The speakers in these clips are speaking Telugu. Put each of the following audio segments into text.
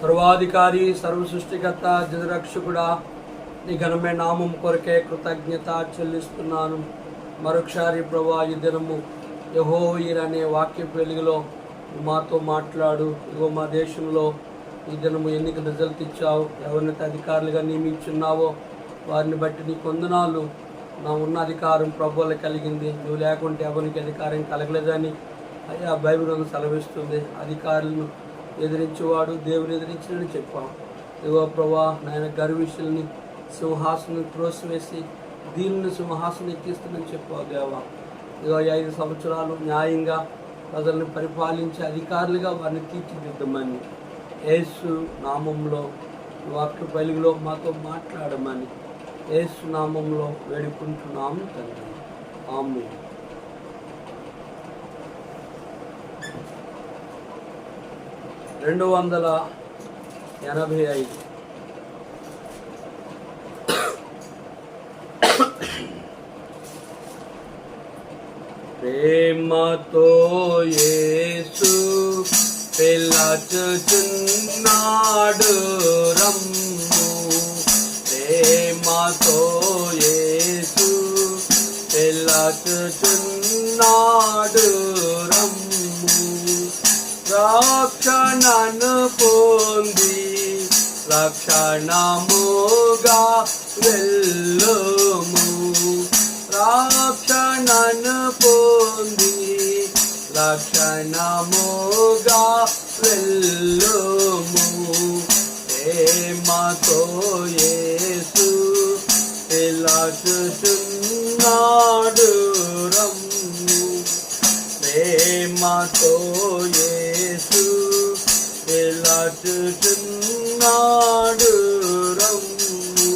సర్వాధికారి సర్వ సృష్టికర్త జగరక్షకుడా, నీ ఘనమైన నామం కొరకే కృతజ్ఞత చెల్లిస్తున్నాను. మరొకసారి ప్రభువా, ఈ దినము యెహోవా అనే వాక్య వెలుగులో మాతో మాట్లాడు. ఇగో మా దేశంలో ఈ దినము ఎన్నిక రిజల్ట్ ఇచ్చావు. ఎవరినైతే అధికారులుగా నియమించున్నావో వారిని బట్టి నీ వందనాలు. నా ఉన్న అధికారం ప్రభువులకు కలిగింది, నువ్వు లేకుంటే ఎవరికి అధికారం కలగలేదని అయ్యా బైబిల్ సెలవిస్తుంది. అధికారులను ఎదిరించేవాడు దేవుని ఎదిరించినని చెప్పాం. ఇగో ప్రభా, నాయన గర్విష్యుల్ని సింహాసనం త్రోసివేసి దీనిని సింహాసనం ఎక్కిస్తుందని చెప్పావు దేవా. ఇగో 5 సంవత్సరాలు న్యాయంగా ప్రజలను పరిపాలించే అధికారులుగా వారిని తీర్చిదిద్దమని యేసు నామంలో వాక్య వెలుగులో మాతో మాట్లాడమని యేసు నామంలో వేడుకుంటున్నాము తండ్రి. ఆమేన్. (285) ప్రేమతో యేసు పిలుచుచున్నాడు రమ్ము. ప్రేమతో యేసు పిలుచుచున్నాడు రమ్ము. రక్షణను పొంది రక్షణముగా వెళ్ళుము. రక్షణను పొంది రక్షణముగా వెళ్ళుము. ప్రేమతో యేసు పిలుచుచున్నాడు రమ్ము. ప్రేమతో యేసు పిలుచుచున్నాడు రమ్ము.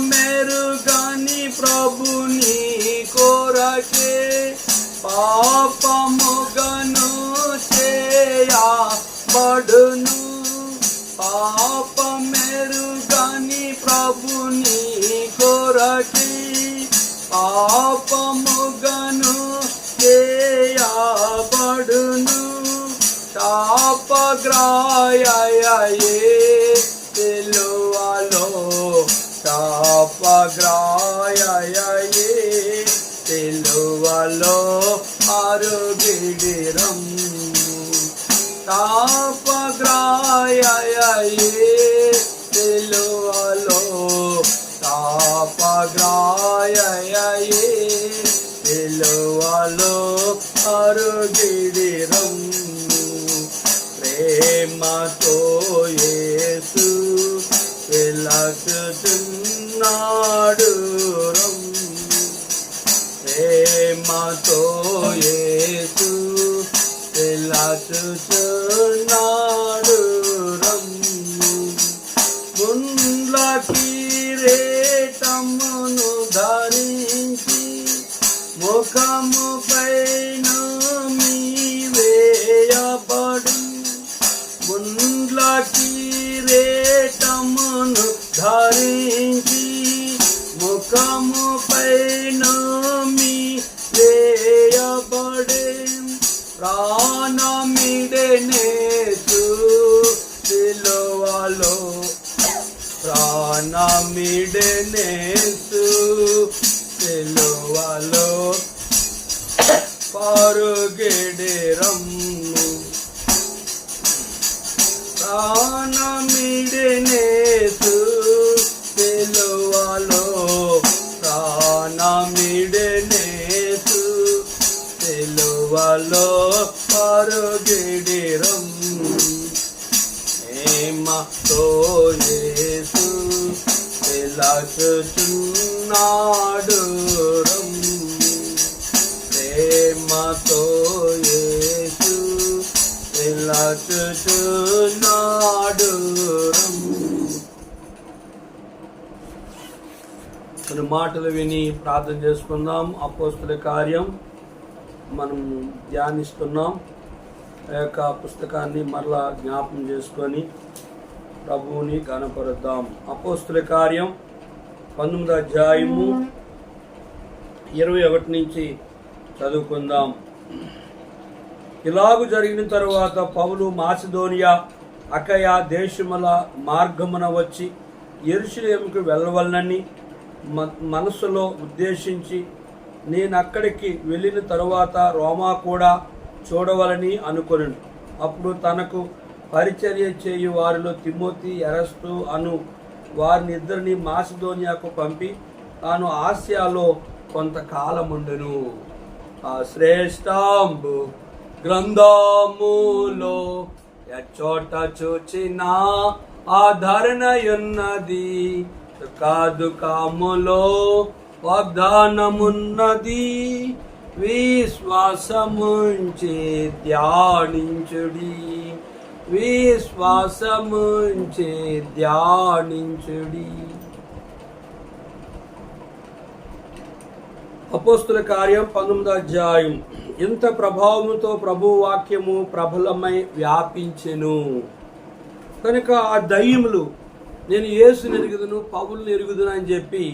పాపమెరుగని ప్రభుని కొరకే పాపముగను చేయబడును. పాపమెరుగని ప్రభుని కొరకే పాపముగను చేయబడును. శాపగ్రాహ్యయే సిలువలో శాపగ్రాహ్యయే సిలువలో అరుగిడి రమ్ము. శాపగ్రాహ్యయే సిలువలో శాపగ్రాహ్యయే సిలువలో అరుగిడి రమ్ము. ప్రేమతో యేసు పిలుచుచున్నాడు రమ్ము. ప్రేమతో యేసు పిలుచుచున్నాడు రమ్ము. గుండ్ల కిరీటమును ధరించి ముఖము పైన వేయబడు. గుండ్ల కిరీటమును ధరించి ముఖము పైన వేయబడే. ప్రాణమిడెనేసు సిలువలో ప్రాణమిడెనేసు సిలువలో పరుగెడి రమ్ము. ప్రాణమిడెనేసు సిలువలో ప్రాణమిడెనేసు సిలువలో పరుగెడి రమ్ము. ప్రేమతో యేసు పిలుచుచున్నాడు రమ్ము. ప్రేమతో యేసు పిలుచుచున్నాడు రమ్ము. కొన్ని మాటలు విని ప్రార్థన చేసుకుందాం. అపోస్తలుల కార్యం మనం ధ్యానిస్తున్నాం. ఆ యొక్క పుస్తకాన్ని మరలా జ్ఞాపకం చేసుకొని ప్రభువుని కనపరుద్దాం. అపోస్తుల కార్యం 19వ అధ్యాయము 21 నుంచి చదువుకుందాం. ఇలాగు జరిగిన తరువాత పౌలు మాసిదోనియా అకయ దేశముల మార్గమున వచ్చి యెరూషలేముకు వెళ్ళవలనని మనసులో ఉద్దేశించి, నేను అక్కడికి వెళ్ళిన తరువాత రోమా కూడా చూడవలని అనుకొనెను. అప్పుడు తనకు పరిచర్య చేయు వారిలో తిమోతి, ఎరస్తు అను వారినిద్దరిని మాసిదోనియాకు పంపి తాను ఆసియాలో కొంతకాలముండెను. ఆ శ్రేష్టంబు గ్రంథములో ఎచ్చోట చూచినా ఆదరణయున్నది, దుఃఖములో వాగ్దానమున్నది. విశ్వాసముంచి ధ్యానించుడి, విశ్వాసముంచి ధ్యానించుడి. అపోస్తుల కార్యం 19వ అధ్యాయం. ఇంత ప్రభావముతో ప్రభు వాక్యము ప్రబలమై వ్యాపించెను కనుక ఆ దయ్యములు నేను యేసుని ఎరుగుదును, పౌలుని ఎరుగుదును అని చెప్పి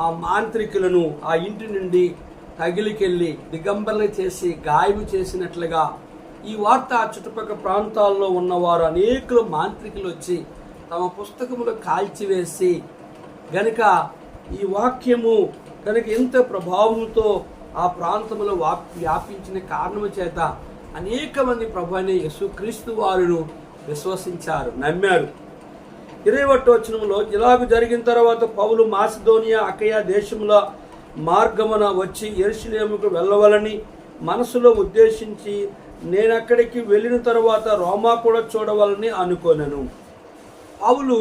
ఆ మాంత్రికులను ఆ ఇంటి నుండి తగిలికెళ్ళి దిగంబరలు చేసి గాయము చేసినట్లుగా ఈ వార్త ఆ చుట్టుపక్కల ప్రాంతాల్లో ఉన్నవారు అనేకులు మాంత్రికులు వచ్చి తమ పుస్తకములు కాల్చివేసి గనుక ఈ వాక్యము కనుక ఎంత ప్రభావంతో ఆ ప్రాంతంలో వ్యాపించిన కారణము చేత అనేక మంది ప్రభు అయిన యేసుక్రీస్తు వారును విశ్వసించారు, నమ్మారు. 21వ వచనంలో, ఇలాగ జరిగిన తర్వాత పౌలు మాసిదోనియా అకయ దేశముల మార్గమున వచ్చి యెరూషలేముకు వెళ్ళవలని మనసులో ఉద్దేశించి, నేను అక్కడికి వెళ్ళిన తర్వాత రోమా కూడా చూడవాలని అనుకొనెను. పౌలు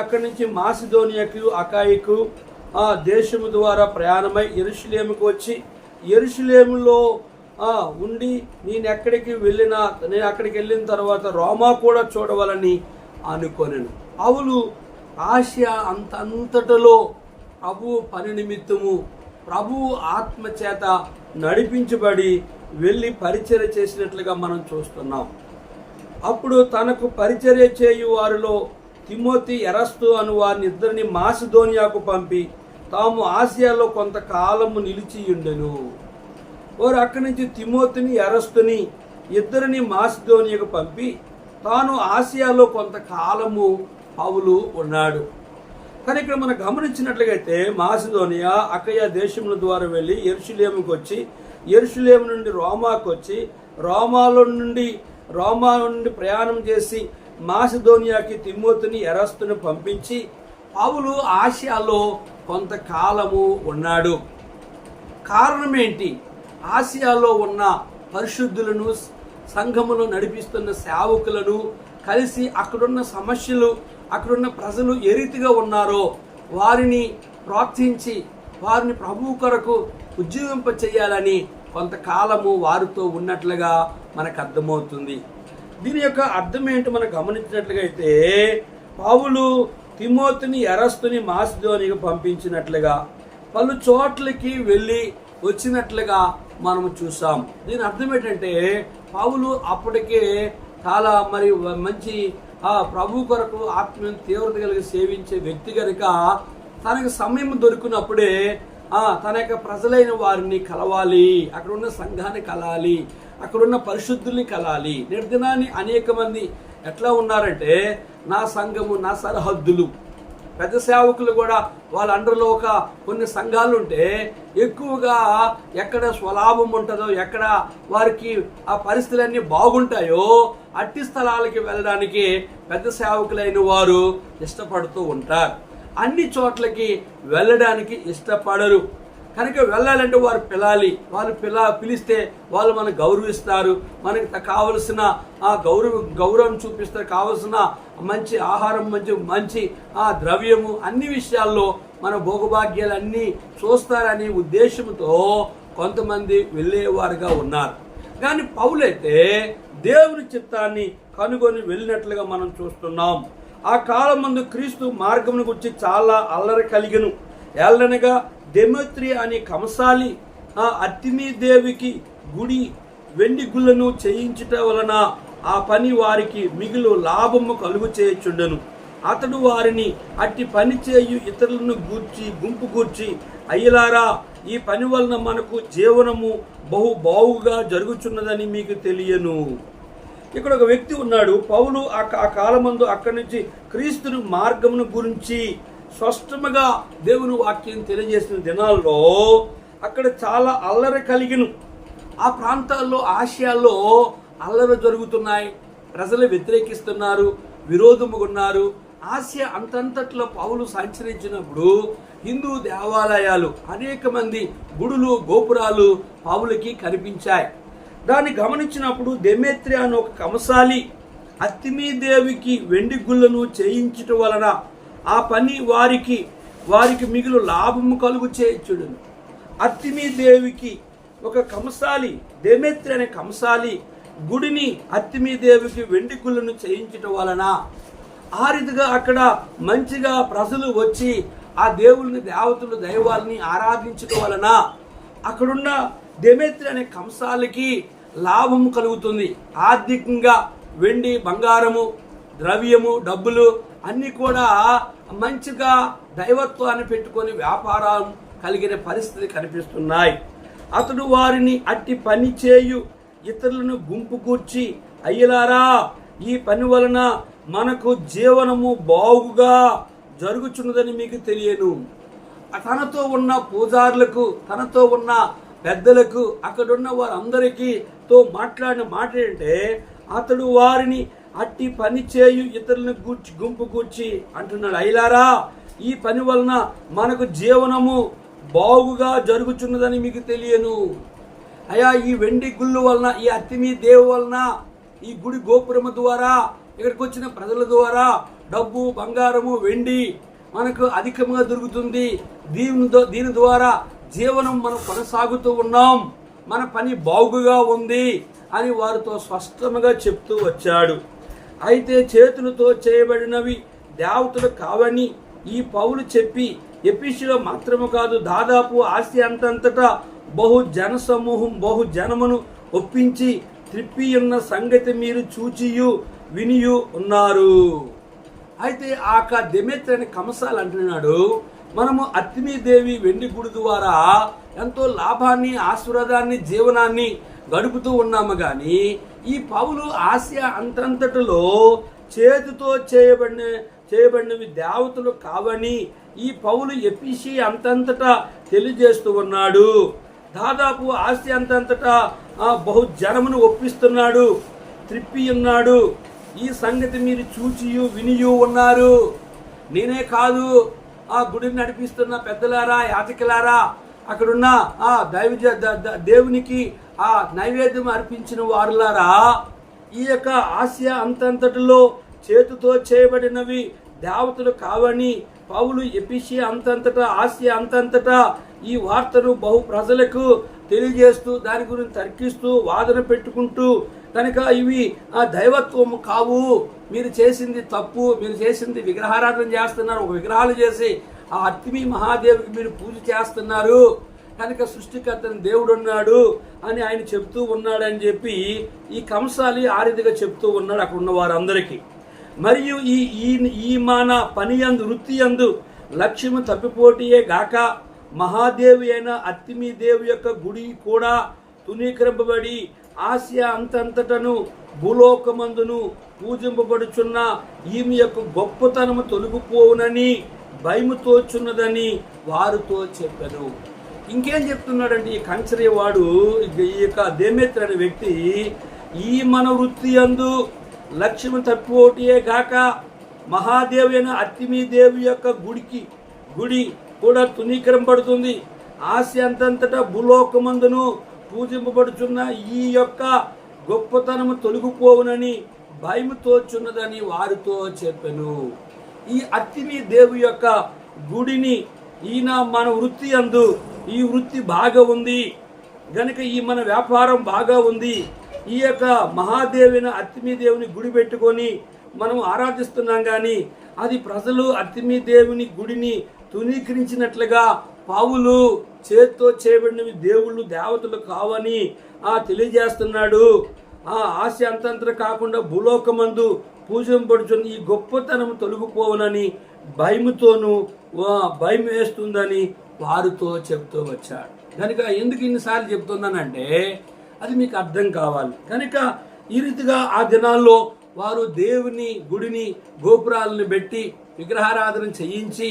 అక్కడి నుంచి మాసిదోనియాకు అకాయికు ఆ దేశము ద్వారా ప్రయాణమై యెరూషలేముకు వచ్చి యెరూషలేములో ఉండి నేను అక్కడికి వెళ్ళిన తర్వాత రోమా కూడా చూడవాలని అనుకొనెను. పౌలు ఆసియా అంతటలో ప్రభు పని నిమిత్తము ప్రభు ఆత్మ చేత నడిపించబడి వెళ్ళి పరిచర్య చేసినట్లుగా మనం చూస్తున్నాం. అప్పుడు తనకు పరిచర్య చేయు వారిలో తిమోతి, ఎరస్తు అను వారిని ఇద్దరిని మాసిదోనియాకు పంపి తాము ఆసియాలో కొంతకాలము నిలిచియుండెను. వారు అక్కడి నుంచి తిమోతిని, ఎరస్తుని ఇద్దరిని మాసిదోనియాకు పంపి తాను ఆసియాలో కొంతకాలము పౌలు ఉన్నాడు. కానీ ఇక్కడ మనం గమనించినట్లయితే మాసిదోనియా అకయ దేశముల ద్వారా వెళ్ళి యెరూషలేముకు వచ్చి యెరూషలేము నుండి రోమాకు వచ్చి రోమా నుండి ప్రయాణం చేసి మాసిదోనియాకి తిమోతిని, ఎరస్తుని పంపించి పౌలు ఆసియాలో కొంతకాలము ఉన్నాడు. కారణం ఏంటి? ఆసియాలో ఉన్న పరిశుద్ధులను, సంఘమును నడిపిస్తున్న సేవకులను కలిసి అక్కడున్న సమస్యలు, అక్కడున్న ప్రజలు ఏ రీతిగా ఉన్నారో వారిని ప్రోత్సహించి వారిని ప్రభువు కొరకు ఉజ్జీవింప చేయాలని కొంతకాలము వారితో ఉన్నట్లుగా మనకు అర్థమవుతుంది. దీని యొక్క అర్థం ఏంటి మనం గమనించినట్లుగా అయితే, పౌలు తిమోతిని, ఎరస్తుని మాసిదోనియాకు పంపించినట్లుగా పలు చోట్లకి వెళ్ళి వచ్చినట్లుగా మనము చూసాం. దీని అర్థం ఏంటంటే పౌలు అప్పటికే చాలా మంచి ప్రభు కొరకు ఆత్మీయ తీవ్రత కలిగి సేవించే వ్యక్తి కనుక తనకు సమయం దొరికినప్పుడే తన యొక్క ప్రజలైన వారిని కలవాలి, అక్కడున్న సంఘాన్ని కలాలి, అక్కడున్న పరిశుద్ధుల్ని కలాలి. నిర్దినాన్ని అనేక మంది ఎట్లా ఉన్నారంటే, నా సంఘము నా సరిహద్దులు. పెద్ద సేవకులు కూడా వాళ్ళ అండర్లో కొన్ని సంఘాలు ఉంటే ఎక్కువగా ఎక్కడ స్వలాభం ఉంటుందో, ఎక్కడ వారికి ఆ పరిస్థితులన్నీ బాగుంటాయో అట్టి స్థలాలకి వెళ్ళడానికి పెద్ద సేవకులైన వారు ఇష్టపడుతూ ఉంటారు. అన్ని చోట్లకి వెళ్ళడానికి ఇష్టపడరు. కనుక వెళ్ళాలంటే వారు పిలాలి. వాళ్ళు పిలిస్తే వాళ్ళు మనకు గౌరవిస్తారు, మనకి కావలసిన గౌరవం చూపిస్తారు, కావలసిన మంచి ఆహారం, మంచి ద్రవ్యము, అన్ని విషయాల్లో మన భోగభాగ్యాలు అన్నీ చూస్తారనే ఉద్దేశంతో కొంతమంది వెళ్ళేవారుగా ఉన్నారు. కానీ పౌలైతే దేవుని చిత్తాన్ని కనుగొని వెళ్ళినట్లుగా మనం చూస్తున్నాం. ఆ కాలం ముందు క్రీస్తు మార్గమును గురించి చాలా అల్లరి కలిగను. ఏలనగా డెమెత్రి అనే కంసాలి అర్తిమీ దేవికి గుడి వెండి గుళ్ళను చేయించుట వలన ఆ పని వారికి మిగులు లాభము కలుగు చేయుచుండెను. అతడు వారిని అట్టి పని చేయు ఇతరులను గూర్చి గుంపు గూర్చి, అయ్యలారా, ఈ పని వలన మనకు జీవనము బహు బావుగా జరుగుచున్నదని మీకు తెలియను. ఇక్కడ ఒక వ్యక్తి ఉన్నాడు. పౌలు ఆ కాలమందు అక్కడి నుంచి క్రీస్తుని మార్గమును గురించి స్పష్టముగా దేవుని వాక్యం తెలియజేసిన దినాల్లో అక్కడ చాలా అల్లరి కలిగిన ఆ ప్రాంతాల్లో, ఆసియాలో అల్లరి జరుగుతున్నాయి. ప్రజలు వ్యతిరేకిస్తున్నారు, విరోధముగా ఉన్నారు. ఆసియా అంతంతట్లో పౌలు సంచరించినప్పుడు హిందూ దేవాలయాలు, అనేక మంది గుడులు, గోపురాలు పౌలుకి కనిపించాయి. దాన్ని గమనించినప్పుడు దెమేత్రి అనే ఒక కంసాలి అర్తిమీదేవికి వెండి గుళ్ళను చేయించటం వలన ఆ పని వారికి మిగులు లాభము కలుగు చేయుచుండెను. అర్తిమీదేవికి ఒక కంసాలి, దెమేత్రి అనే కంసాలి గుడిని అర్తిమీదేవికి వెండి గుళ్ళను చేయించటం వలన ఆ రీతిగా అక్కడ మంచిగా ప్రజలు వచ్చి ఆ దేవుని, దేవతలు, దైవాలని ఆరాధించడం వలన అక్కడున్న దెమేత్రి అనే కంసాలకి లాభము కలుగుతుంది. ఆర్థికంగా వెండి, బంగారము, ద్రవ్యము, డబ్బులు అన్నీ కూడా మంచిగా దైవత్వాన్ని పెట్టుకొని వ్యాపారం కలిగిన పరిస్థితి కనిపిస్తున్నాయి. అతడు వారిని అట్టి పని చేయు ఇతరులను గుంపు కూర్చి, అయ్యలారా, ఈ పని వలన మనకు జీవనము బాగుగా జరుగుచున్నదని మీకు తెలియను. తనతో ఉన్న పూజారులకు, తనతో ఉన్న పెద్దలకు, అక్కడున్న వారందరికీ తో మాట్లాడిన మాట ఏంటంటే, అతడు వారిని అట్టి పని చేయు ఇతరులను గుంపు కూర్చి అంటున్నాడు, అయ్యలారా, ఈ పని వలన మనకు జీవనము బాగుగా జరుగుచున్నదని మీకు తెలియను. అయ్యా, ఈ వెండి గుళ్ళు వలన, ఈ అర్తిమీదేవి వలన, ఈ గుడి గోపురము ద్వారా, ఇక్కడికి వచ్చిన ప్రజల ద్వారా డబ్బు, బంగారము, వెండి మనకు అధికంగా దొరుకుతుంది. దీని ద్వారా జీవనం మనం కొనసాగుతూ ఉన్నాం, మన పని బాగుగా ఉంది అని వారితో స్పష్టంగా చెప్తూ వచ్చాడు. అయితే చేతులతో చేయబడినవి దేవతలు కావని ఈ పౌలు చెప్పి ఎఫెసులో మాత్రము కాదు, దాదాపు ఆసియా అంతటా బహు జనమును ఒప్పించి త్రిప్పి ఉన్న సంగతి మీరు చూచియు వినియు ఉన్నారు. అయితే ఆ దెమేత్రి అనే కంసాలు అంటున్నాడు, మనము అర్తిమీదేవి వెండి గుడి ద్వారా ఎంతో లాభాన్ని, ఆశీర్వాదాన్ని, జీవనాన్ని గడుపుతూ ఉన్నాము. కానీ ఈ పౌలు ఆసియా అంతటలో చేతితో చేయబడినవి దేవతలు కావని ఈ పౌలు ఎఫెసు అంతటా తెలియజేస్తూ ఉన్నాడు. దాదాపు ఆసియా అంతటా బహుజనమును ఒప్పిస్తున్నాడు, త్రిప్పి ఉన్నాడు. ఈ సంగతి మీరు చూచియు వినియు ఉన్నారు. నేనే కాదు, ఆ గుడిని నడిపిస్తున్న పెద్దలారా, యాజకులారా, అక్కడున్న దేవునికి ఆ నైవేద్యం అర్పించిన వారులారా, ఈ యొక్క ఆసియా అంతటలో చేతితో చేయబడినవి దేవతలు కావని పౌలు ఎఫెసు అంతటా, ఆసియా అంతటా ఈ వార్తను బహు ప్రజలకు తెలియజేస్తూ, దాని గురించి తర్కిస్తూ, వాదన పెట్టుకుంటూ, కనుక ఇవి దైవత్వము కావు, మీరు చేసింది తప్పు, మీరు చేసింది విగ్రహారాధన చేస్తున్నారు, ఒక విగ్రహాలు చేసి ఆ అర్తిమీ మహాదేవికి మీరు పూజ చేస్తున్నారు, కనుక సృష్టికర్తని దేవుడు ఉన్నాడు అని ఆయన చెప్తూ ఉన్నాడని చెప్పి ఈ కంసాలి ఆ రీతిగా చెప్తూ ఉన్నాడు అక్కడ ఉన్న వారందరికీ. మరియు ఈ మన పని యందు, వృత్తి యందు లక్ష్యము తప్పిపోటీయే గాక మహాదేవి అయిన అర్తిమీదేవి యొక్క గుడి కూడా తునీకరింపబడి ఆసియా అంతటను భూలోకమందును పూజింపబడుచున్న ఈమె యొక్క గొప్పతనము తొలగిపోవునని భయము తోచున్నదని వారితో చెప్పాను. ఇంకేం చెప్తున్నాడంటే ఈ కంచరీ వాడు, ఈ యొక్క దెమేత్రి అనే వ్యక్తి, ఈ మన వృత్తి యందు లక్ష్యము తప్పిపోటీయే గాక మహాదేవి అయిన అర్తిమీదేవి యొక్క గుడి కూడా తునీకరింపబడుతుంది, ఆసియా అంతటా భూలోకమందును పూజింపబడుచున్న ఈ యొక్క గొప్పతనము తొలగిపోవునని భయము తోచున్నదని వారితో చెప్పాను. ఈ అర్తిమీదేవి యొక్క గుడిని ఈయన మన వృత్తి యందు, ఈ వృత్తి బాగా ఉంది గనుక ఈ మన వ్యాపారం బాగా ఉంది, ఈ యొక్క మహాదేవిని అర్తిమీదేవిని గుడి పెట్టుకొని మనం ఆరాధిస్తున్నాం. కానీ అది ప్రజలు అర్తిమీదేవిని గుడిని తునీకరించినట్లుగా పౌలు చేత్తో చేయబడినవి దేవుళ్ళు, దేవతలు కావని తెలియజేస్తున్నాడు. ఆ ఆశ అంతంతర కాకుండా భూలోకమందు పూజింపబడుచున్న ఈ గొప్పతనం తొలగిపోవునని భయం వేస్తుందని వారితో చెప్తూ వచ్చాడు. కనుక ఎందుకు ఇన్నిసార్లు చెప్తున్నానంటే అది మీకు అర్థం కావాలి. కనుక ఈ రీతిగా ఆ దినాల్లో వారు దేవుని గుడిని గోపురాలను పెట్టి విగ్రహారాధన చేయించి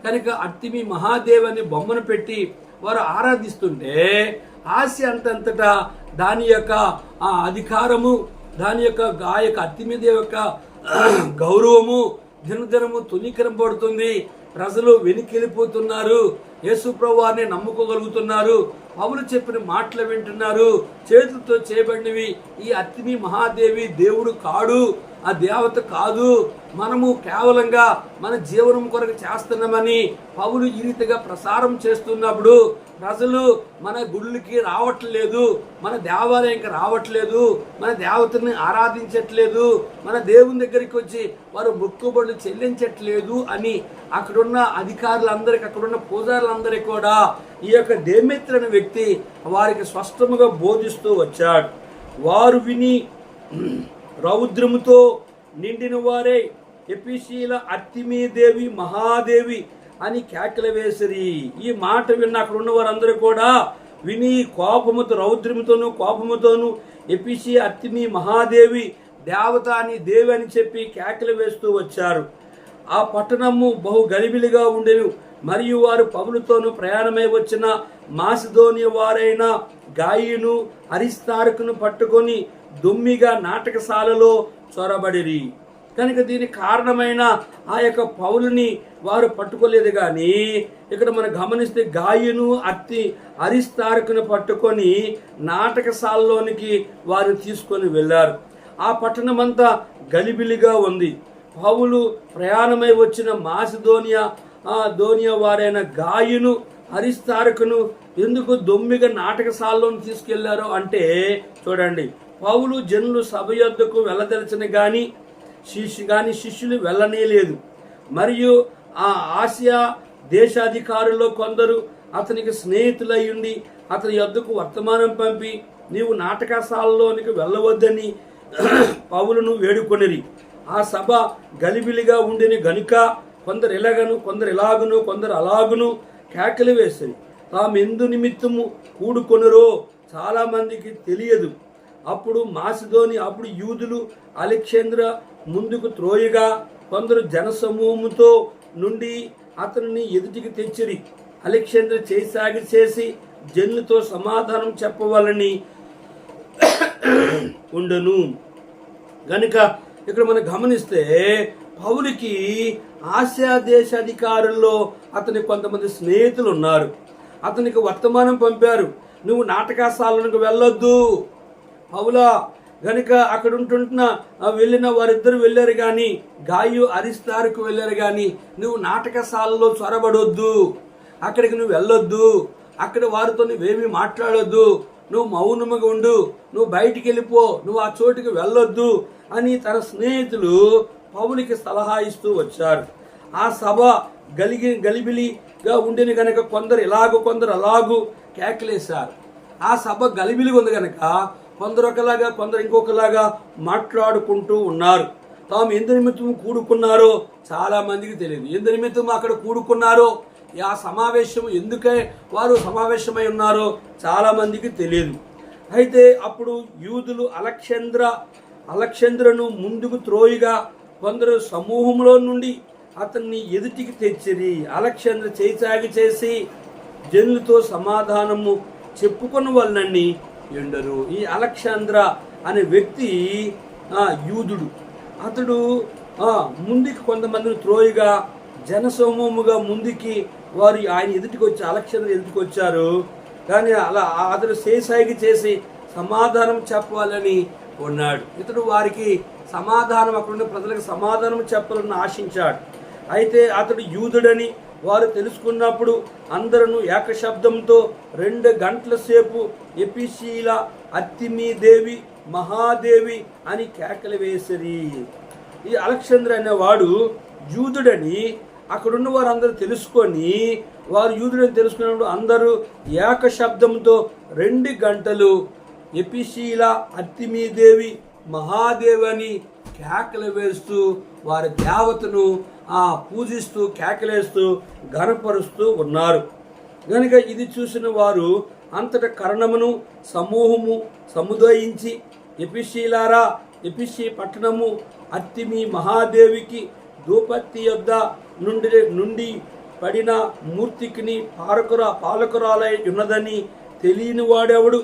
కనుక అర్తిమి మహాదేవని బొమ్మను పెట్టి వారు ఆరాధిస్తుంటే ఆస్య అంతంతటా దాని యొక్క ఆ అధికారము, దాని యొక్క ఆ యొక్క అర్తిమిదేవి యొక్క గౌరవము దినదినము తునీకరింపబడుతుంది. ప్రజలు వెనుకెళ్ళిపోతున్నారు, యేసు ప్రభువారిని నమ్ముకోగలుగుతున్నారు, పౌలు చెప్పిన మాటలు వింటున్నారు. చేతులతో చేయబడినవి ఈ అర్తిమి మహాదేవి దేవుడు కాడు, ఆ దేవత కాదు, మనము కేవలంగా మన జీవనం కొరకు చేస్తున్నామని పౌలు ఈ రీతిగా ప్రసారం చేస్తున్నప్పుడు ప్రజలు మన గుళ్ళకి రావట్లేదు, మన దేవాలయంకి రావట్లేదు, మన దేవతని ఆరాధించట్లేదు, మన దేవుని దగ్గరికి వచ్చి వారు మొక్కుబడులు చెల్లించట్లేదు అని అక్కడున్న అధికారులందరికీ, అక్కడున్న పూజారులందరికీ కూడా ఈ యొక్క దేమేత్రి అనే వ్యక్తి వారికి స్పష్టముగా బోధిస్తూ వచ్చాడు. వారు విని రౌద్రముతో నిండిన వారే ఎఫెసీయుల అర్తిమీదేవి మహాదేవి అని కేకలు వేసిరి. ఈ మాట విన్న అక్కడ ఉన్న వారందరూ కూడా విని కోపముతో, రౌద్రముతోనూ కోపముతోనూ ఎఫెసీ అర్తిమి మహాదేవి దేవత అని దేవి అని చెప్పి కేకలు వేస్తూ వచ్చారు. ఆ పట్టణము బహు గలిబిలిగా ఉండెను. మరియు వారు పౌలుతోనూ ప్రయాణమై వచ్చిన మాసిదోనియ వారైన గాయిను అరిస్తార్కును పట్టుకొని దొమ్మిగా నాటకశాలలో చొరబడిరి. కనుక దీనికి కారణమైన ఆ యొక్క పౌలుని వారు పట్టుకోలేదు. కానీ ఇక్కడ మనం గమనిస్తే గాయును అరిస్తార్కును పట్టుకొని నాటకశాలలోనికి వారు తీసుకొని వెళ్ళారు. ఆ పట్టణం అంతా గలిబిలిగా ఉంది. పౌలు ప్రయాణమై వచ్చిన మాసిదోనియా వారైన గాయును అరిస్తార్కును ఎందుకు దొమ్మిగా నాటకశాలలోని తీసుకెళ్లారో అంటే చూడండి, పౌలు జనులు సభ యొద్దకు వెళ్ళదలిచిన కానీ శిష్యులు వెళ్ళనేలేదు. మరియు ఆ ఆసియా దేశాధికారుల్లో కొందరు అతనికి స్నేహితులయ్యుండి అతని యొద్దకు వర్తమానం పంపి నీవు నాటకశాలలోనికి వెళ్ళవద్దని పౌలును వేడుకొనిరి. ఆ సభ గలిబిలిగా ఉండిన గనుక కొందరు ఇలాగను, కొందరు ఇలాగును, కొందరు అలాగును కేకలు వేసిరి. తాము ఎందు నిమిత్తము కూడుకొనురో చాలా మందికి తెలియదు. అప్పుడు యూదులు అలెగ్జాంద్ర ముందుకు త్రోయగా కొందరు జనసమూహముతో నుండి అతనిని ఎదుటికి తెచ్చిరి. అలెగ్జాంద్ర చేసి జనులతో సమాధానం చెప్పవాలని ఉండను. గనుక ఇక్కడ మనం గమనిస్తే పౌలుకి ఆసియా దేశ అధికారుల్లో అతని కొంతమంది స్నేహితులు ఉన్నారు. అతనికి వర్తమానం పంపారు, నువ్వు నాటకశాలకు వెళ్ళొద్దు పౌలా. గనుక అక్కడ ఉంటున్న వెళ్ళిన వారిద్దరు వెళ్ళారు కానీ, గాయు అరిస్తారుకు వెళ్ళారు కానీ, నువ్వు నాటకశాలలో చొరబడొద్దు, అక్కడికి నువ్వు వెళ్ళొద్దు, అక్కడ వారితో నువ్వేమీ మాట్లాడొద్దు, నువ్వు మౌనముగా ఉండు, నువ్వు బయటికి వెళ్ళిపో, నువ్వు ఆ చోటుకి వెళ్ళొద్దు అని తన స్నేహితులు పౌలుకి సలహా ఇస్తూ వచ్చారు. ఆ సభ గలిబిలిగా ఉండిన గనక కొందరు ఇలాగూ కొందరు అలాగూ కేకలేశారు. ఆ సభ గలిబిలిగా ఉంది కనుక కొందరు ఒకలాగా కొందరు ఇంకొకలాగా మాట్లాడుకుంటూ ఉన్నారు. తాము ఎందు నిమిత్తం కూడుకున్నారో చాలా మందికి తెలియదు. ఎందు నిమిత్తం అక్కడ కూడుకున్నారో, ఆ సమావేశం ఎందుకే వారు సమావేశమై ఉన్నారో చాలా మందికి తెలియదు. అయితే అప్పుడు యూదులు అలెగ్జాంద్రను ముందుకు త్రోయిగా కొందరు సమూహంలో నుండి అతన్ని ఎదుటికి తెచ్చిరి. అలెగ్జాంద్ర చేసి జనులతో సమాధానము చెప్పుకున్న వాళ్ళని ఎండరు. ఈ అలెగ్జాంద్ర అనే వ్యక్తి యూదుడు. అతడు ముందుకి కొంతమందిని త్రోయిగా జనసమూహముగా ముందుకి వారు ఆయన ఎదుటికి వచ్చి అలెగ్జాంద్ర ఎదుటికి వచ్చారు. కానీ అలా అతడు చేసి సమాధానం చెప్పాలని ఉన్నాడు. ఇతడు వారికి సమాధానం, అక్కడున్న ప్రజలకు సమాధానం చెప్పాలని ఆశించాడు. అయితే అతడు యూదుడని వారు తెలుసుకున్నప్పుడు అందరూ ఏకశబ్దంతో 2 గంటల సేపు ఎఫెసీయుల అర్తిమీదేవి మహాదేవి అని కేకలు వేసిరి. ఈ అలెగ్జాంద్ర అనేవాడు యూదుడని అక్కడున్న వారు అందరూ తెలుసుకొని, వారు యూదుడని తెలుసుకున్నప్పుడు అందరూ ఏకశబ్దంతో 2 గంటలు ఎపిషీల అర్తిమీదేవి మహాదేవి అని కేకలు వేస్తూ వారి దేవతను పూజిస్తూ కేకలేస్తూ ఘనపరుస్తూ ఉన్నారు. కనుక ఇది చూసిన వారు అంతట కర్ణమును సమూహము సముదాయించి ఎపిషీలారా, ఎపిషీ పట్టణము అర్తిమి మహాదేవికి ధూపత్తి యొద్ద నుండి పడిన మూర్తికిని పాలకురాలై ఉన్నదని తెలియని వాడెవడు?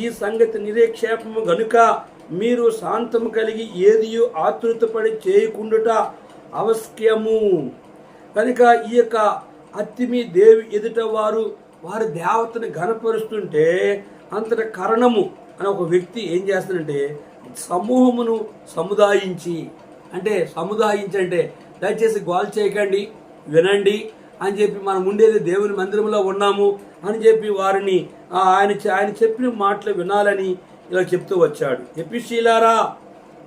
ఈ సంగతి నిరీక్షేపము గనుక మీరు శాంతము కలిగి ఏదియు ఆతృతపడి చేయకుండుట అవశ్యము. కనుక ఈ యొక్క అర్తిమి దేవి ఎదుట వారి దేవతను ఘనపరుస్తుంటే అంతట కరణము అని ఒక వ్యక్తి ఏం చేస్తాడంటే సమూహమును సముదాయించి, అంటే దయచేసి గోల్ చేయకండి, వినండి అని చెప్పి మనం ఉండేది దేవుని మందిరంలో ఉన్నాము అని చెప్పి వారిని ఆయన చెప్పిన మాటలు వినాలని ఇలా చెప్తూ వచ్చాడు. ఎపిషీలారా,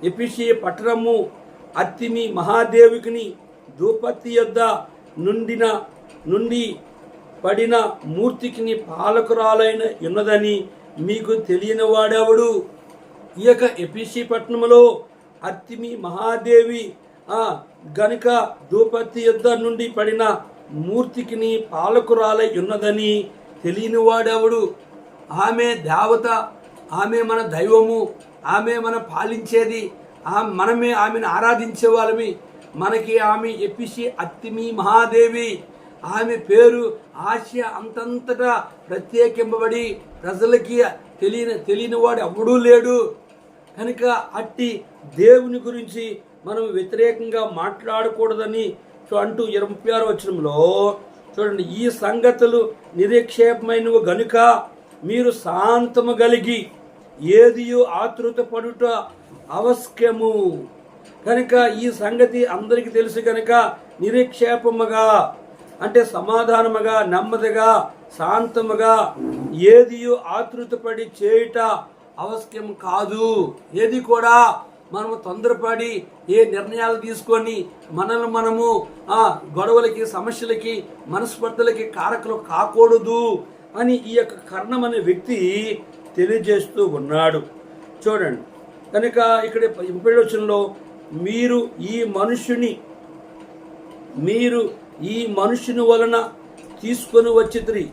ఎపిషీ పట్టణము అర్తిమి మహాదేవికిని ధూపత్తి యొద్ద నుండి పడిన మూర్తికిని పాలకురాలైన ఉన్నదని మీకు తెలియని వాడెవడు? ఈ యొక్క ఎపిషీ పట్టణంలో అర్తిమి మహాదేవి గనుక ధూపత్తి యొద్ద నుండి పడిన మూర్తికిని పాలకురాలై ఉన్నదని తెలియని వాడెవడు? ఆమె దేవత, ఆమె మన దైవము, ఆమె మన పాలించేది, మనమే ఆమెను ఆరాధించే వాళ్ళమి. మనకి ఆమె ఎపిషీ అర్తిమి మహాదేవి, ఆమె పేరు ఆసియా అంతంతటా ప్రత్యేకింపబడి ప్రజలకి తెలియని వాడు ఎవడూ లేడు. కనుక అట్టి దేవుని గురించి మనం వ్యతిరేకంగా మాట్లాడకూడదని అంటూ 26వ వచనంలో చూడండి, ఈ సంగతులు నిరీక్షేపమైనవి గనుక మీరు శాంతము కలిగి ఏదియో ఆతృత పడుట అవశ్యము. కనుక ఈ సంగతి అందరికీ తెలుసు కనుక నిరీక్షేపముగా, అంటే సమాధానముగా, నెమ్మదిగా, శాంతముగా ఏదియో ఆతృతపడి చేయుట అవశ్యం కాదు. ఏది కూడా మనము తొందరపడి ఏ నిర్ణయాలు తీసుకొని మనము గొడవలకి, సమస్యలకి, మనస్పర్ధలకి కారకులు కాకూడదు అని ఈ యొక్క కర్ణం అనే వ్యక్తి తెలియజేస్తూ ఉన్నాడు. చూడండి, కనుక ఇక్కడ 30వ వచనంలో మీరు ఈ మనుషుని వలన తీసుకొని వచ్చితిరి,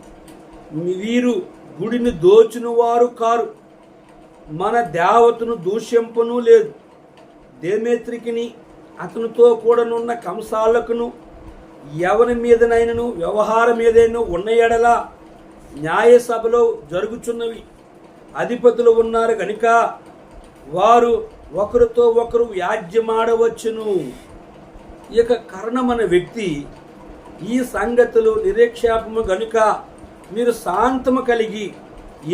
వీరు గుడిని దోచిన వారు కారు, మన దేవతను దూష్యంపను లేదు. దేమేత్రికిని అతనితో కూడానున్న కంసాలకును ఎవరి మీదనైనను వ్యవహారం ఏదైనా ఉన్న ఎడల న్యాయసభలో జరుగుచున్నవి అధిపతులు ఉన్నారు కనుక వారు ఒకరితో ఒకరు వ్యాజ్యమాడవచ్చును. ఈ యొక్క కర్ణం అనే వ్యక్తి ఈ సంగతులు నిరీక్షేపము గనుక మీరు శాంతము కలిగి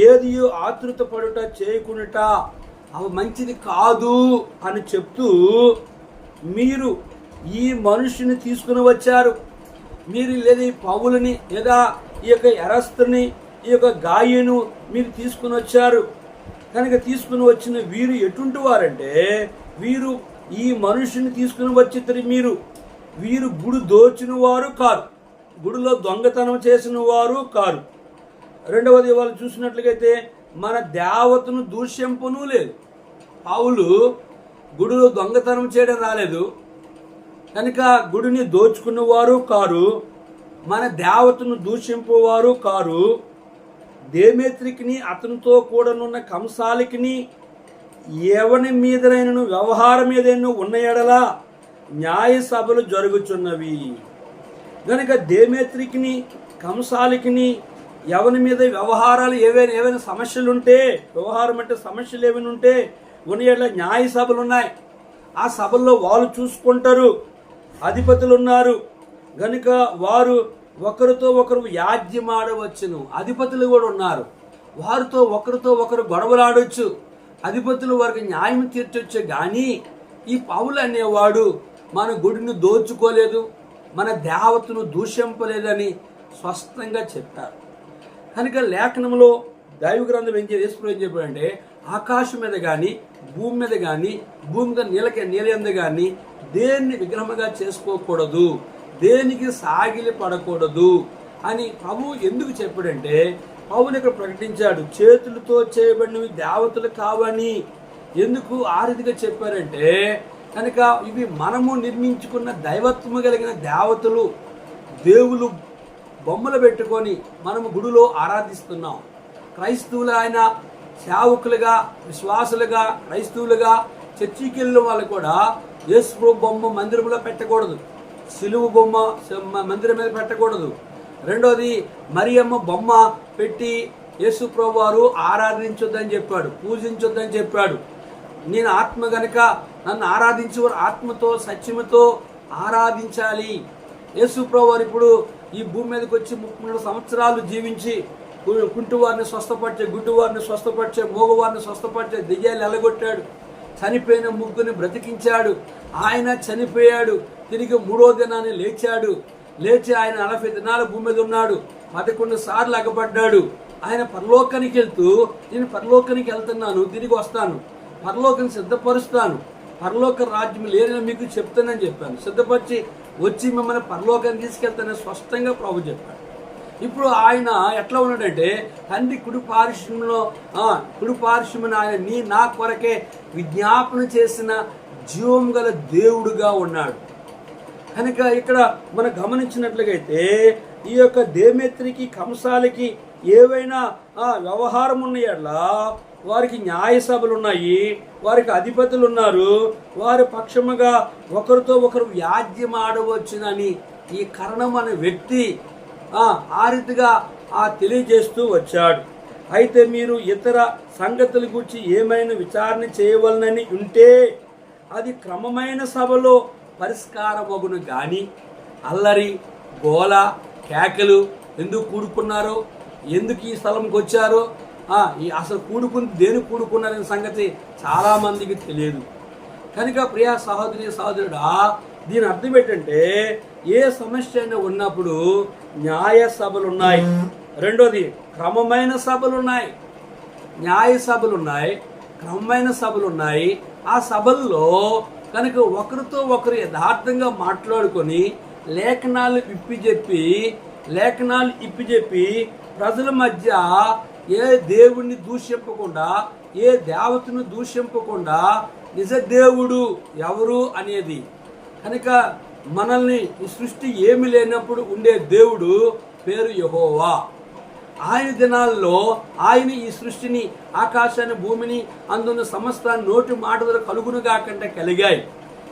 ఏదియో ఆతృత పడుట చేయకునుట అవి మంచిది కాదు అని చెప్తూ, మీరు ఈ మనుషుని తీసుకుని వచ్చారు, మీరు లేదా ఈ పౌలుని లేదా ఈ యొక్క ఎరస్తుని, ఈ యొక్క గాయను మీరు తీసుకుని వచ్చారు. కనుక తీసుకుని వచ్చిన వీరు ఎటువంటి వారంటే, వీరు ఈ మనుషుని తీసుకుని వచ్చి వీరు గుడి దోచిన వారు కారు, గుడిలో దొంగతనం చేసిన వారు కారు. రెండవది, వాళ్ళు చూసినట్లయితే మన దేవతను దూష్యంపను లేదు. పౌలు గుడిలో దొంగతనం చేయడం రాలేదు కనుక గుడిని దోచుకున్నవారు కారు, మన దేవతను దూషింపువారు కారు. దేమేత్రికిని అతనితో కూడానున్న కంసాలికిని ఎవని మీదనైనను వ్యవహారం ఏదైనా ఉన్న ఎడల న్యాయ సభలు జరుగుచున్నవి. కనుక దేమేత్రికిని కంసాలికిని ఎవరి మీద వ్యవహారాలు ఏవైనా సమస్యలు ఉంటే, వ్యవహారం అంటే సమస్యలు ఏమైనా ఉంటే ఉన్న ఎడల న్యాయ సభలు ఉన్నాయి. ఆ సభల్లో వాళ్ళు చూసుకుంటారు, అధిపతులు ఉన్నారు గనుక వారు ఒకరితో ఒకరు వ్యాజ్యమాడవచ్చును. అధిపతులు కూడా ఉన్నారు, వారితో ఒకరు గొడవలాడవచ్చు, అధిపతులు వారికి న్యాయం తీర్చొచ్చు. కానీ ఈ పౌలు అనేవాడు మన గుడిని దోచుకోలేదు, మన దేవతను దూషింపలేదని స్పష్టంగా చెప్పారు. కనుక లేఖనంలో దైవ గ్రంథం ఏం చెప్పాడంటే, ఆకాశం మీద కానీ, భూమి మీద కానీ, భూమి మీద నీల కానీ దేన్ని విగ్రహముగా చేసుకోకూడదు, దేనికి సాగిలి పడకూడదు అని ప్రభు ఎందుకు చెప్పాడంటే, పౌలు ఇక్కడ ప్రకటించాడు, చేతులతో చేయబడినవి దేవతలు కావని. ఎందుకు ఆ రీతిగా చెప్పారంటే, కనుక ఇవి మనము నిర్మించుకున్న దైవత్వము కలిగిన దేవతలు, దేవులు బొమ్మలు పెట్టుకొని మనము గుడిలో ఆరాధిస్తున్నాం. క్రైస్తవులు ఆయన సేవకులుగా, విశ్వాసులుగా, క్రైస్తవులుగా చర్చికి వెళ్ళిన వాళ్ళు కూడా యేసు బొమ్మ మందిరంలో పెట్టకూడదు, సిలువ బొమ్మ మందిరం మీద పెట్టకూడదు. రెండోది, మరియమ్మ బొమ్మ పెట్టి యేసు ప్రభు వారు ఆరాధించొద్దని చెప్పాడు, పూజించొద్దని చెప్పాడు. నేను ఆత్మ గనుక నన్ను ఆరాధించేవారు ఆత్మతో సత్యముతో ఆరాధించాలి. యేసు ప్రభు వారు ఇప్పుడు ఈ భూమి మీదకి వచ్చి 33 సంవత్సరాలు జీవించి కుంటివారిని స్వస్థపరిచే, గుడ్డివారిని స్వస్థపరిచే, మూగవారిని స్వస్థపరిచే, దెయ్యాలు ఎలగొట్టాడు, చనిపోయిన ముగ్గురిని బ్రతికించాడు. ఆయన చనిపోయాడు, తిరిగి 3వ దినాన్ని లేచాడు. లేచి ఆయన 40 దినాల భూమి మీద ఉన్నాడు, 11 సార్లు అగపడ్డాడు. ఆయన పరలోకానికి వెళ్తూ, నేను పరలోకానికి వెళ్తున్నాను, తిరిగి వస్తాను, పరలోకాన్ని సిద్ధపరుస్తాను, పరలోక రాజ్యం లేదని మీకు చెప్తానని చెప్పాను. సిద్ధపరిచి వచ్చి మిమ్మల్ని పరలోకాన్ని తీసుకెళ్తానని స్పష్టంగా ప్రభు చెప్పాడు. ఇప్పుడు ఆయన ఎట్లా ఉన్నాడంటే, తండ్రి కుడి పార్శ్వమున ఆయన నా కొరకే విజ్ఞాపన చేసిన జీవం గల దేవుడుగా ఉన్నాడు. కనుక ఇక్కడ మనం గమనించినట్లుగైతే ఈ యొక్క దేమేత్రికి, కంసాలకి ఏవైనా వ్యవహారం ఉన్నాయట్లా వారికి న్యాయ సభలు ఉన్నాయి, వారికి అధిపతులు ఉన్నారు, వారి పక్షముగా ఒకరితో ఒకరు వ్యాజ్యం ఆడవచ్చునని ఈ కరణం అనే వ్యక్తి ఆ రీతిగా తెలియజేస్తూ వచ్చాడు. అయితే మీరు ఇతర సంగతుల గురించి ఏమైనా విచారణ చేయవలనని ఉంటే అది క్రమమైన సభలో పరిష్కారమగును గాని అల్లరి, గోల, కేకలు ఎందుకు కూడుకున్నారో, ఎందుకు ఈ స్థలంకి వచ్చారో, అసలు దేనికి కూడుకున్నారనే సంగతి చాలామందికి తెలియదు. కనుక ప్రియా సహోదరుడా, దీని అర్థం ఏంటంటే, ఏ సమస్య అయినా ఉన్నప్పుడు న్యాయ సభలు ఉన్నాయి. రెండోది, క్రమమైన సభలు ఉన్నాయి. న్యాయ సభలు ఉన్నాయి, క్రమమైన సభలు ఉన్నాయి. ఆ సభల్లో కనుక ఒకరితో ఒకరు యథార్థంగా మాట్లాడుకొని లేఖనాలు ఇప్పిచెప్పి ప్రజల మధ్య ఏ దేవుణ్ణి దూషింపకుండా, ఏ దేవతను దూషింపకుండా నిజ దేవుడు ఎవరు అనేది, కనుక మనల్ని ఈ సృష్టి ఏమి లేనప్పుడు ఉండే దేవుడు పేరు యెహోవా. ఆయన దినాల్లో ఆయన ఈ సృష్టిని, ఆకాశాన్ని, భూమిని, అందున్న సమస్తాన్ని నోటి మాట ద్వారా కలుగును కాకుండా కలిగాయి.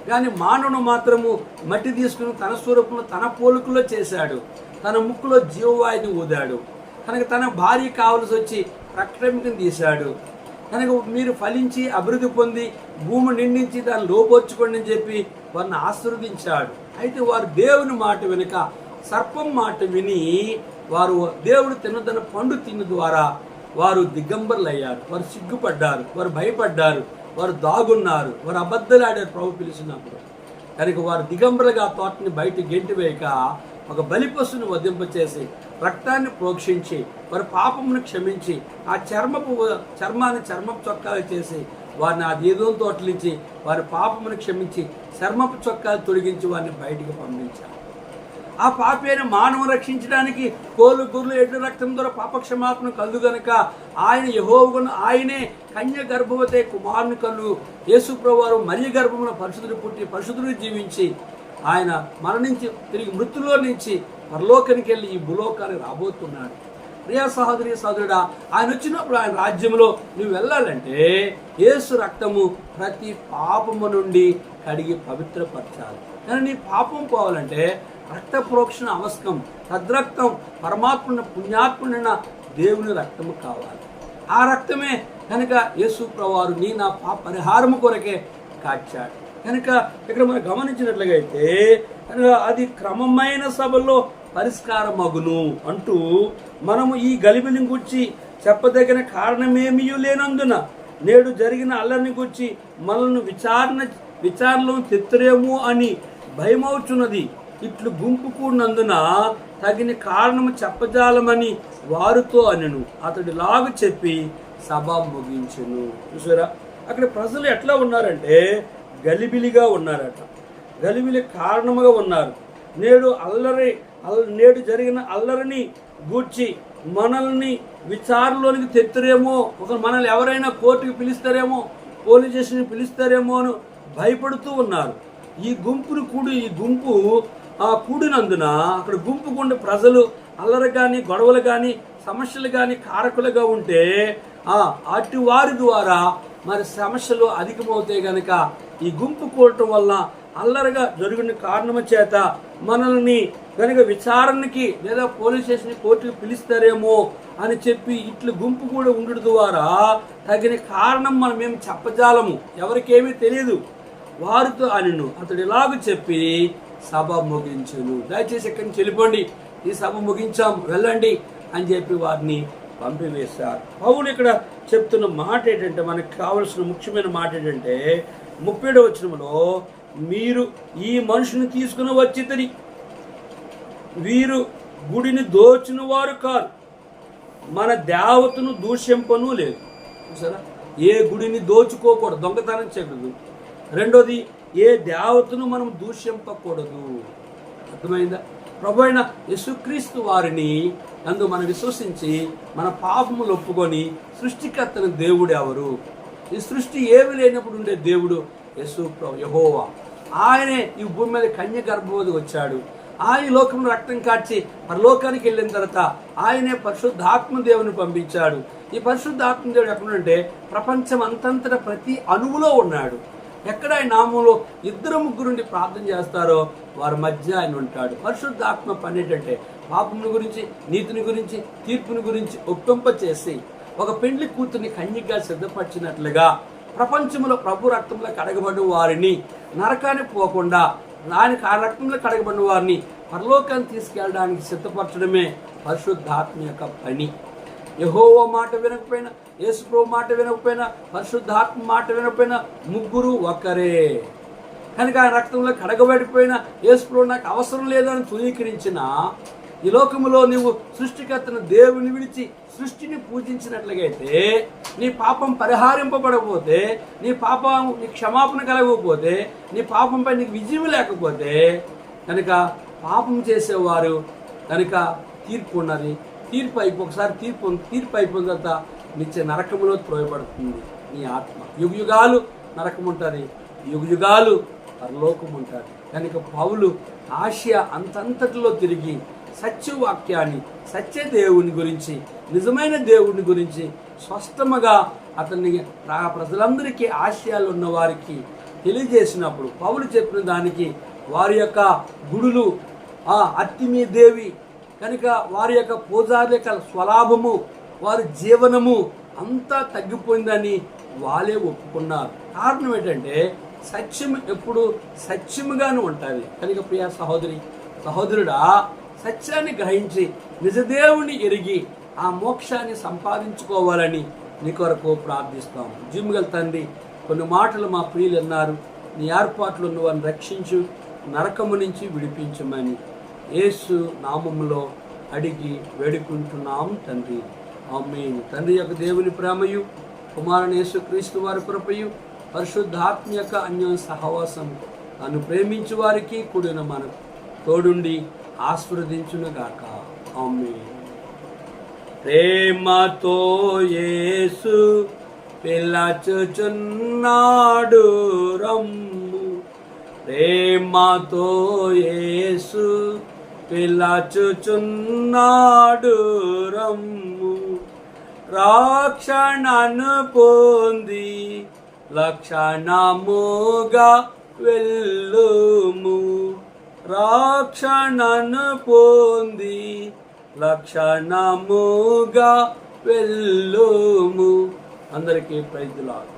కానీ మానవుడు మాత్రము మట్టి తీసుకుని తన స్వరూపంలో తన పోలికలో చేశాడు, తన ముక్కులో జీవవాయుని ఊదాడు. కనుక తన భార్య కావలసి వచ్చి ప్రకటనను తీశాడు. కనుక మీరు ఫలించి అభివృద్ధి పొంది భూమి నిండించి దాన్ని లోపొచ్చుకోండి అని చెప్పి వారిని ఆశీర్వదించాడు. అయితే వారు దేవుని మాట వెనుక సర్పం మాట విని వారు దేవుడు తిన్నదన్న పండు తిన్న ద్వారా వారు దిగంబరులు అయ్యారు, వారు సిగ్గుపడ్డారు, వారు భయపడ్డారు, వారు దాగున్నారు, వారు అబద్ధాలు ఆడారు ప్రభు పిలిచినప్పుడు. కనుక వారు దిగంబరులుగా తోటని బయట గెంటి వేయక ఒక బలిపశుని వధింపచేసి రక్తాన్ని ప్రోక్షించి వారి పాపమును క్షమించి ఆ చర్మాన్ని చర్మపు చొక్కాలు చేసి వారిని ఆ దీదం తోటలించి వారి పాపమును క్షమించి చర్మపు చొక్కాలు తొలగించి వారిని బయటికి పంపించారు. ఆ పాపైన మానవం రక్షించడానికి కోలు, గుర్రెలు, ఎడ్ల రక్తం ద్వారా పాపక్షమాపణ కలుగు గనుక ఆయన యెహోవాను, ఆయనే కన్య గర్భవతి కుమారుని కలు యేసు ప్రభువారు మరియ గర్భమున పరిశుద్ధుడు పుట్టి పరిశుద్ధుడు జీవించి ఆయన మరణించి తిరిగి మృతుల్లో నుంచి పరలోకానికి వెళ్ళి ఈ భూలోకానికి రాబోతున్నాడు. ప్రియా సహోదరుడా, ఆయన వచ్చినప్పుడు ఆయన రాజ్యంలో నువ్వు వెళ్ళాలంటే యేసు రక్తము ప్రతి పాపము నుండి కడిగి పవిత్రపరచాలి. కానీ నీ పాపం పోవాలంటే రక్త ప్రోక్షణ అవసరం. తద్రక్తం పరమాత్మ పుణ్యాత్ముడైన దేవుని రక్తము కావాలి. ఆ రక్తమే కనుక యేసు ప్రభువారు నా పాప పరిహారము కొరకే కాచాడు. కనుక ఇక్కడ మనం గమనించినట్లుగైతే అది క్రమమైన సభలో పరిష్కారమగును అంటూ మనము ఈ గలిబిలిని గురించి చెప్పదగిన కారణమేమీ లేనందున నేడు జరిగిన అల్లరిని గురించి మనల్ని విచారణలో తెత్తరేమో అని భయమవుతున్నది. ఇట్లు గుంపు కూడినందున తగిన కారణము చెప్పజాలమని వారితో అనెను. అతడు లాగు చెప్పి సభ ముగించెను. చూసారా, అక్కడ ప్రజలు ఎట్లా ఉన్నారంటే గలిబిలిగా ఉన్నారట, గలిబిలి కారణముగా ఉన్నారు. నేడు జరిగిన అల్లరిని గూర్చి మనల్ని విచారణలోనికి తెత్తరేమో, ఒక మనల్ని ఎవరైనా కోర్టుకి పిలుస్తారేమో, పోలీస్ స్టేషన్కి పిలుస్తారేమో అని భయపడుతూ ఉన్నారు. ఈ గుంపు కూడినందున అక్కడ గుంపు గుండె ప్రజలు అల్లరి కానీ, గొడవలు కానీ, సమస్యలు కానీ కారకులుగా ఉంటే అటు వారి ద్వారా మరి సమస్యలు అధికమవుతాయి కనుక ఈ గుంపు కూడటం వల్ల అల్లరిగా జరిగిన కారణం చేత మనల్ని కనుక విచారణకి లేదా పోలీస్ స్టేషన్ కోర్టుకి పిలుస్తారేమో అని చెప్పి ఇట్లు గుంపు కూడా ఉండడం ద్వారా తగిన కారణం మనమేమి చెప్పజాలము, ఎవరికేమీ తెలియదు. వారితో అనను అతడు ఇలాగ చెప్పి సభ ముగించును. దయచేసి ఇక్కడి నుంచి వెళ్ళిపోండి, ఈ సభ ముగించాం, వెళ్ళండి అని చెప్పి వారిని పంపివేశారు. పౌలు ఇక్కడ చెప్తున్న మాట ఏంటంటే, మనకు కావలసిన ముఖ్యమైన మాట ఏంటంటే 37వ వచనంలో, మీరు ఈ మనుషుని తీసుకుని వచ్చితని, వీరు గుడిని దోచిన వారు కాదు, మన దేవతను దూషింపను లేదు. చూసారా, ఏ గుడిని దోచుకోకూడదు, దొంగతనం చేయకూడదు. రెండోది, ఏ దేవతను మనం దూషింపకూడదు. అర్థమైందా? ప్రభు అయిన యేసుక్రీస్తు వారిని అందు మనం విశ్వసించి మన పాపములు ఒప్పుకొని సృష్టికర్తన దేవుడు ఎవరు? ఈ సృష్టి ఏమి లేనప్పుడు ఉండే దేవుడు యెహోవా. ఆయనే ఈ భూమి మీద కన్య గర్భవతి వచ్చాడు. ఆయన లోకంలో రక్తం కార్చి పరలోకానికి వెళ్ళిన తర్వాత ఆయనే పరిశుద్ధాత్మ దేవుని పంపించాడు. ఈ పరిశుద్ధాత్మ దేవుడు ఎక్కడుంటే ప్రపంచం అంతంతటా ప్రతి అణువులో ఉన్నాడు. ఎక్కడ ఆయన నామంలో 2-3 ప్రార్థన చేస్తారో వారి మధ్య ఆయన ఉంటాడు. పరిశుద్ధాత్మ పని ఏంటంటే పాపముల గురించి, నీతిని గురించి, తీర్పుని గురించి ఒప్పింప చేసి ఒక పెండ్లి కూతుర్ని కన్యగా సిద్ధపరిచినట్లుగా ప్రపంచంలో ప్రభు రక్తంలో కడగబడిన వారిని నరకాన్ని పోకుండా దానికి ఆ రక్తంలో కడగబడిన వారిని పరలోకాన్ని తీసుకెళ్ళడానికి సిద్ధపరచడమే పరిశుద్ధాత్మ యొక్క పని. యెహోవా మాట వినకపోయినా, యేసు ప్రభు మాట వినకపోయినా, పరిశుద్ధాత్మ మాట వినకపోయినా ముగ్గురు ఒక్కరే. కనుక ఆ రక్తంలో కడగబడిపోయిన యేసు ప్రభు నాకు అవసరం లేదని ధృవీకరించిన ఈ లోకములో నువ్వు సృష్టికర్తను దేవుని విడిచి సృష్టిని పూజించినట్లుగైతే, నీ పాపం పరిహారింపబడకపోతే, నీ పాపం నీ క్షమాపణ కలగకపోతే, నీ పాపంపై నీకు విజయం లేకపోతే కనుక పాపం చేసేవారు కనుక తీర్పు ఉన్నది. ఒకసారి తీర్పు అయిపోయిన తర్వాత నిత్య నరకములో త్రోయబడుతుంది నీ ఆత్మ. యుగయుగాలు నరకం ఉంటుంది, యుగయుగాలు పరలోకం ఉంటుంది. కనుక పౌలు ఆసియా అంతంతటిలో తిరిగి సత్యవాక్యాన్ని, సత్య దేవుని గురించి, నిజమైన దేవుని గురించి స్పష్టంగా అతన్ని ప్రజలందరికీ ఆసియాలో ఉన్న వారికి తెలియజేసినప్పుడు పౌలు చెప్పిన దానికి వారి యొక్క గుడులు, అర్తిమీ దేవి కనుక వారి యొక్క పూజారి యొక్క స్వలాభము, వారి జీవనము అంతా తగ్గిపోయిందని వాళ్ళే ఒప్పుకున్నారు. కారణం ఏంటంటే సత్యం ఎప్పుడు సత్యముగానే ఉంటుంది. కనుక ప్రియ సహోదరుడా, సత్యాన్ని గ్రహించి నిజదేవుని ఎరిగి ఆ మోక్షాన్ని సంపాదించుకోవాలని నీ కొరకు ప్రార్థిస్తాము. జిమ్గల తండ్రి, కొన్ని మాటలు మా ప్రియులు అన్నారు, నీ ఏర్పాట్లు నువ్వు రక్షించు, నరకము నుంచి విడిపించమని యేసు నామములో అడిగి వేడుకుంటున్నాం తండ్రి, ఆమేన్. తండ్రి యొక్క దేవుని ప్రేమయు, కుమారుని యేసుక్రీస్తు వారి కృపయు, పరిశుద్ధాత్మ యొక్క అన్యోన్య సహవాసం తను ప్రేమించు వారికి కూడిన మనకు తోడుండి ఆశీర్వదించునుగాక. ఆమేన్. ప్రేమతో యేసు పిలచుచున్నాడు రమ్ము, ప్రేమతో యేసు పిలచుచున్నాడు రమ్ము, రక్షణను పొంది లక్షణముగా వెళ్ళుము, రక్షణను పొంది లక్షణముగా వెళ్ళుము. అందరికీ ప్రైజ్ ది లార్డ్.